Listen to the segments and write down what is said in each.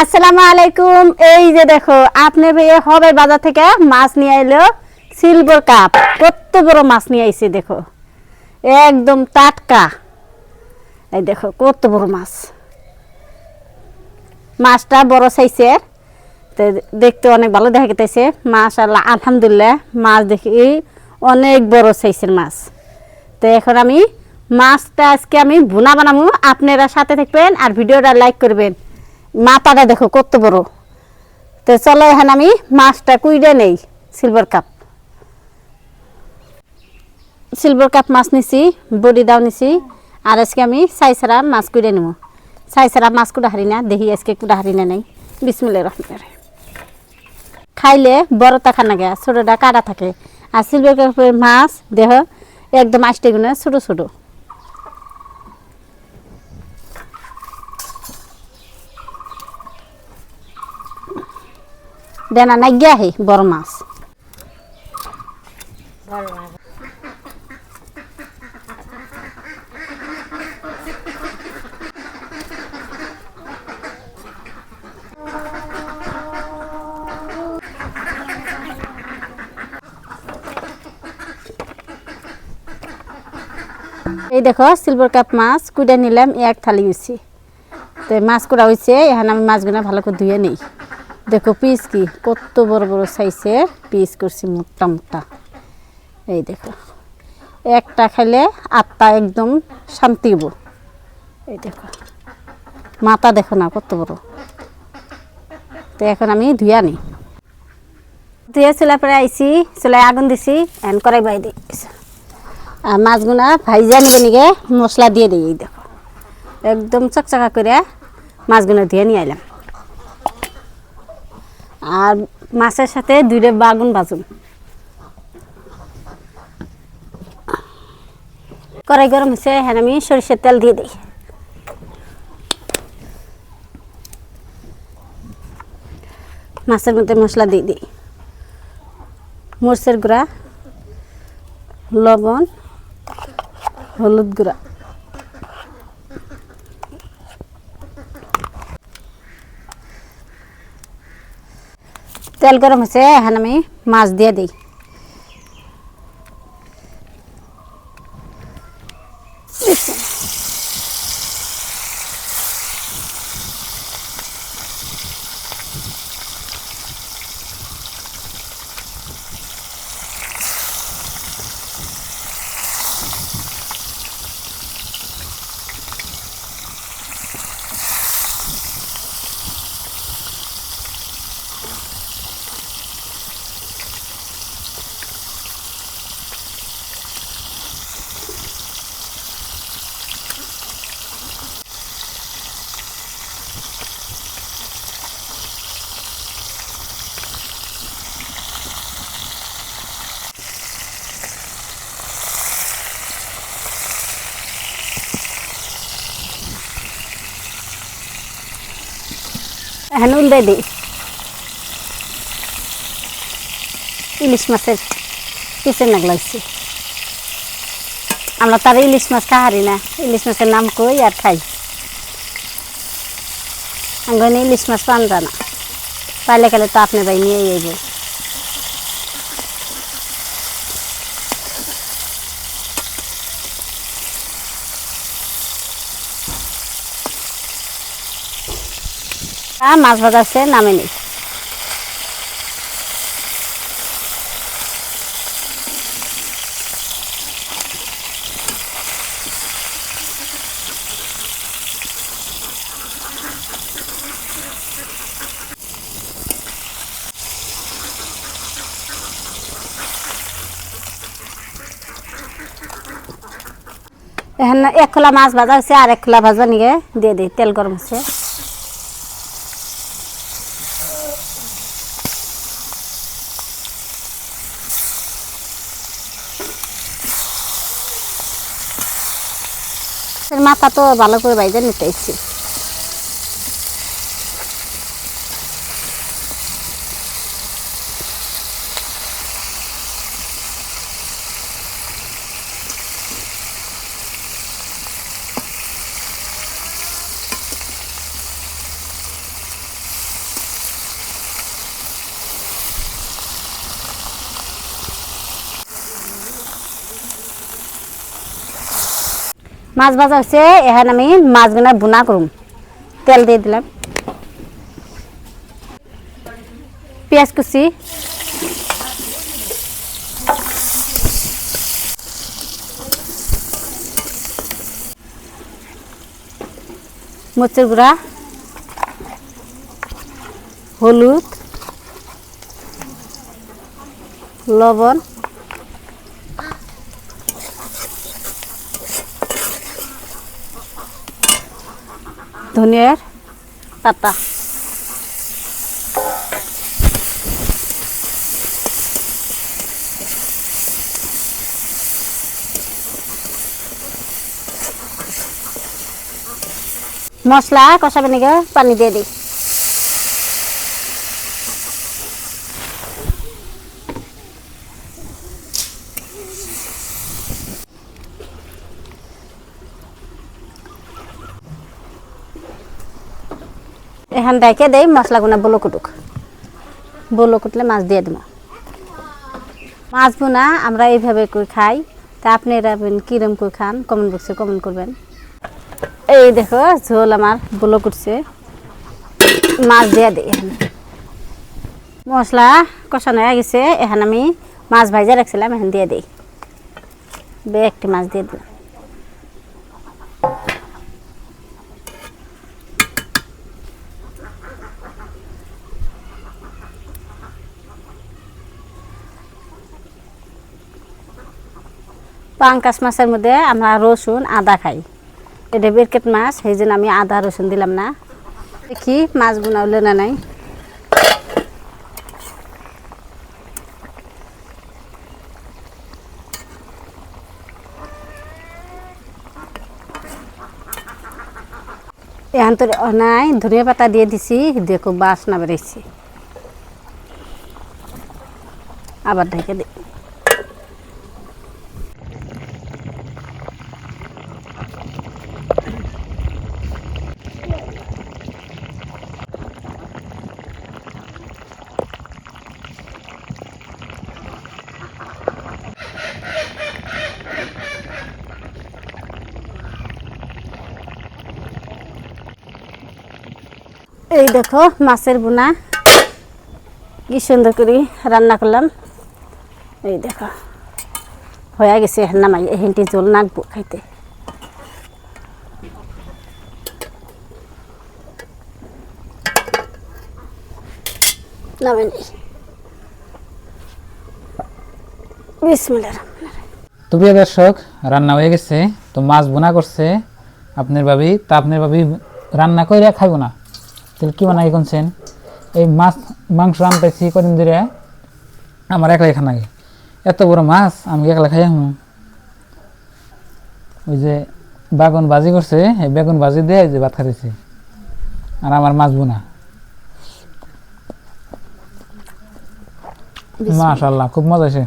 আসসালামু আলাইকুম। এই যে দেখো আপনার ভাইয়া হবে বাজার থেকে মাছ নিয়ে এলো, সিলভার কাপ। কত বড় মাছ নিয়ে আইছে দেখো, একদম টাটকা। এই দেখো কত বড় মাছ, মাছটা বড় সাইজের, তো দেখতে অনেক ভালো দেখা গেছে। মাশাআল্লাহ আলহামদুলিল্লাহ, মাছ দেখি অনেক বড় সাইজের মাছ। তো এখন আমি মাছটা আজকে আমি ভুনা বানাবো, আপনারা সাথে থাকবেন আর ভিডিওটা লাইক করবেন। মাথাটা দেখো কত বড়। তো চলো এখন আমি মাছটা কুইড়ে নেই। সিলভার কাপ মাছ নিছি, বডি দাও নিছি। আর আজকে আমি সাইসারা মাছ কুইড়ে নেব। সাইসারা মাছ কুড়া হারি না, দেখি আজকে কুড়া হারি না নাই। বিসমিল্লাহির রহমানির রহিম। খাইলে বড়টা খানা গে, ছোটটা কাটা থাকে। আর সিলভার কাপের মাছ দেহ একদম আষ্টে গুনে ছোট ছোট। দেনা নাই গিয়া হে বড় মাছ। এই দেখো সিলভার কাপ মাছ কুইডা নিলাম, এক থালি হয়েছে। তো মাছ কুড়া হয়েছে, এখন আমি মাছগুলো ভালো করে ধুয়ে নিই। দেখো পিস কি কত বড় বড় সাইজের পিস করছি, মোটা মোটা। এই দেখো একটা খাইলে আত্মা একদম শান্তি হবো। এই দেখো মাথা দেখো না কত বড়। তো এখন আমি ধুয়ে নিই। ধুয়ে চুলা পরে আইসি, চুলায় আগুন দিছি, এখন কড়াই বাই দিই। আর মাছগুলা ভাইজা নিকে নিকে মশলা দিয়ে দিই। এই দেখো একদম চকচকা করে মাছগুলো ধুয়ে নিয়ে আইলাম। আর মাছের সাথে দুইটা বাগুন ভাজুন। কড়াই গরম হয়েছে, হ্যাঁ আমি সরিষার তেল দিয়ে দিই। মাছের মধ্যে মশলা দিয়ে দিই, মরিচের গুঁড়া, লবণ, হলুদ গুঁড়া। তেল গরম হয়েছে, এখন আমি মাছ দিয়ে দিই। এখন উল্টে দিই। ইলিশ মাছের পিছের নাক লাগছে। আমরা তার ইলিশ মাছ খাহারি না, ইলিশ মাছের নাম কই আর খাই। আমি ইলিশ মাছ পান জানা, পাইলে গেলে তো আপনি ভাই নিয়ে যাইব। মাছ ভাজা আছে, নামে নেই। এখন এক খোলা মাছ ভাজা হয়েছে, আর এক খোলা ভাজা নিয়ে দিয়ে দিই। তেল গরম হচ্ছে, মাথা তো ভালো করে বাইজে নিতে ইচ্ছি। মাছ ভাজা হচ্ছে, এখন আমি মাছগুলো ভুনা করুম। তেল দিয়ে দিলাম, পেঁয়াজ কুচি, মরিচের গুঁড়া, হলুদ, লবণ, ধনিয়ার পাতা, মশলা কষাবে নাকি পানি দিয়ে দিই। এখন ডাইকে দেই মশলাগুলো বলো কুটুক, বলো কুটলে মাছ দিয়ে দেবো। মাছ বোনা আমরা এইভাবে করে খাই, তা আপনারা কিরম করে খান কমেন্ট বক্সে কমেন্ট করবেন। এই দেখো ঝোল আমার বলো কুটছে, মাছ দিয়ে দিই। মশলা কষানো হয়ে গেছে, এখন আমি মাছ ভাজা রাখছিলাম, এখন দিয়ে দিই। একটি মাছ দিয়ে দিলাম। পাঙ্কাশ মাছের মধ্যে আমরা রসুন আদা খাই, এটা বিরকেট মাছ, সেই জন্য আমি আদা রসুন দিলাম না। দেখি মাছ বোনাউলে না নাই। এখন তো নাই, ধনিয়া পাতা দিয়ে দিছি, দেখো বাসনা বেড়েছি। আবার ঢেকে দিই। এই দেখো মাছের বোনা কি সুন্দর করে রান্না করলাম। এই দেখো হয়ে গেছে, এখন নামাই। এখানটি জল নাকবো খাইতে। নামে নেই। বিসমিল্লাহির রহমানির রহিম। তো প্রিয় দর্শক, রান্না হয়ে গেছে। তো মাছ বোনা করছে আপনার ভাবি। তা আপনার ভাবি রান্না করে খাইব না, তাহলে কি বানাই করছেন? এই মাছ মাংস আনতেছি কদিন ধরে, আমার একলা খান আগে। এত বড় মাছ আমি একলা খাই। ওই যে বেগুন ভাজি করছে, এই বেগুন ভাজি দিয়ে যে ভাত খাইতেছি, আর আমার মাছ বোনা। মাশাআল্লাহ, খুব মজা হয়েছে।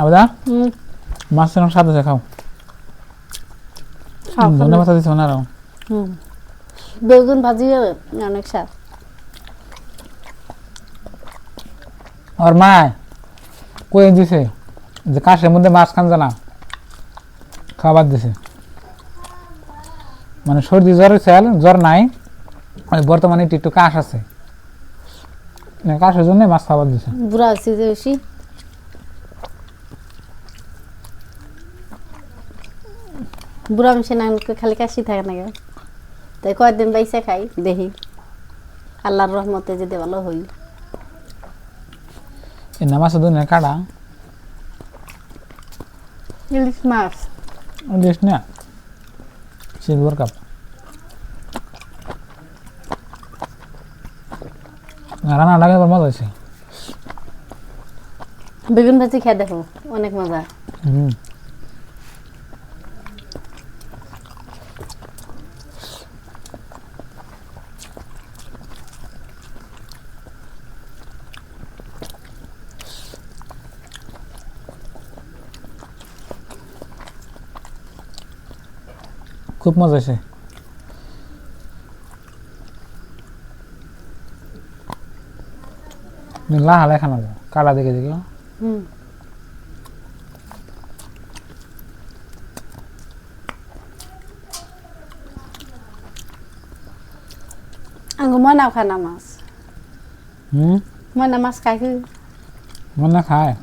আবেদা মাছ এরকম স্বাদ আছে, খাও। ধন্যবাদ দিচ্ছ না। বেগুন ভাজি অনেক স্বাদ। আর মা কই দিছে যে কাশের মধ্যে মাছ খান জানা, খাবার দিছে। মানে সর্দি জ্বর হয়েছে, জ্বর নাই, বর্তমানে একটু কাশ আছে, কাশের জন্য মাছ খাবার দিছে। বুড়া আছে যে বেশি। বুড়া মিশে না খালি কাশি থাকে না, তাই কয়েকদিন বাইসে খাই, দেখি আল্লাহর রহমতে যদি ভালো হই। এই নামাজ দুনিয়া কাটা ইলিশ মাছ, ইলিশ না, সিলভার কাপ। রান্না লাগে মজা হয়েছে। বেগুন ভাজি খেয়ে দেখো, অনেক মজা। খুব মজা হয়েছে। লাহালে খানা কাটা দেখে দেখলো। ময়নাও খায় না মাছ ময়না মাছ খায় কি মনে খায়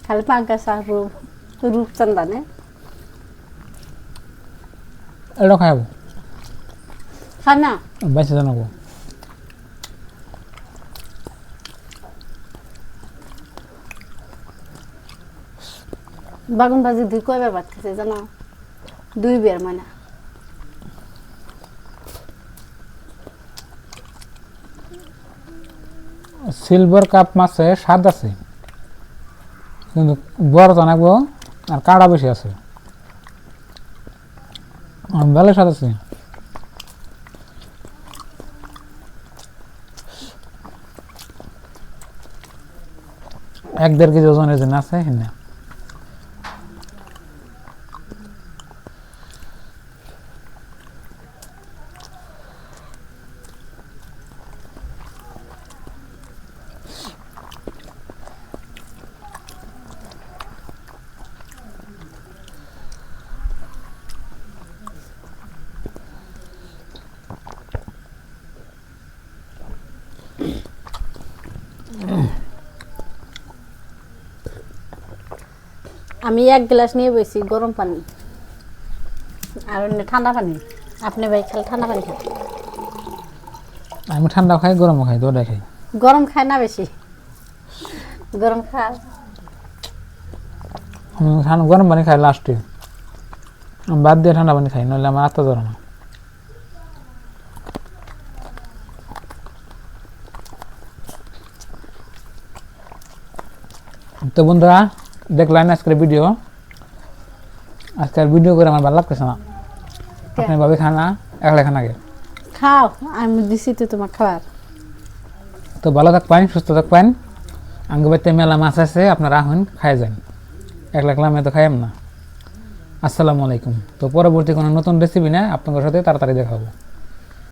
খালি পাঙ্কাশ আর রূপচন্দা নে এটা খাইব খায় না বেঁচে জানাবো বাগুন ভাজি দুই কয়বার ভাত খেছে জানো 2 বের ময়না সিলভার কাপ মাছে স্বাদ আছে কিন্তু বড় তো নাকবো আর কাঁড়া বেশি আছে ভালো স্বাদ আছে এক দেড় কেজি ওজনের জন্য আছে না আমি 1 গ্লাস নিয়ে বসি গরম পানি আর অন্য ঠান্ডা পানি আপনি ভাই খালি ঠান্ডা পানি খান আমি ঠান্ডা খাই গরমও খাই দুটোই খাই গরম খায় না বেশি গরম খায় গরম পানি খাই লাস্টে বাদ দিয়ে ঠান্ডা পানি খাই নাহলে আমার আত্মা ধরে না তো বন্ধুরা দেখলেন আজকের ভিডিও করে আমার ভালো লাগতেছে না আপনি ভাবে খানা একলা খানা গে খাও আমি দিছি তো তোমার খাবার তো ভালো থাকবেন সুস্থ থাকবেন আঙ্গু বাড়িতে মেলা মাছ আছে আপনারা আহুন খাই যান একলা একলা আমি তো খাইম না আসসালামু আলাইকুম তো পরবর্তী কোনো নতুন রেসিপি না আপনাদের সাথে তাড়াতাড়ি দেখাবো